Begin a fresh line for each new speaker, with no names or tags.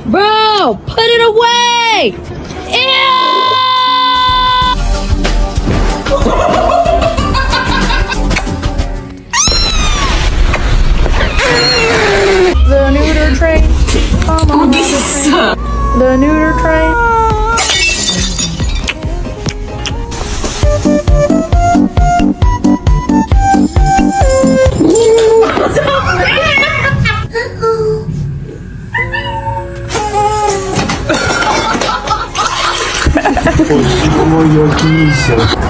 Bro, put it away! Ew! The neuter train. Come on, the neuter train.
Ой, його кінця.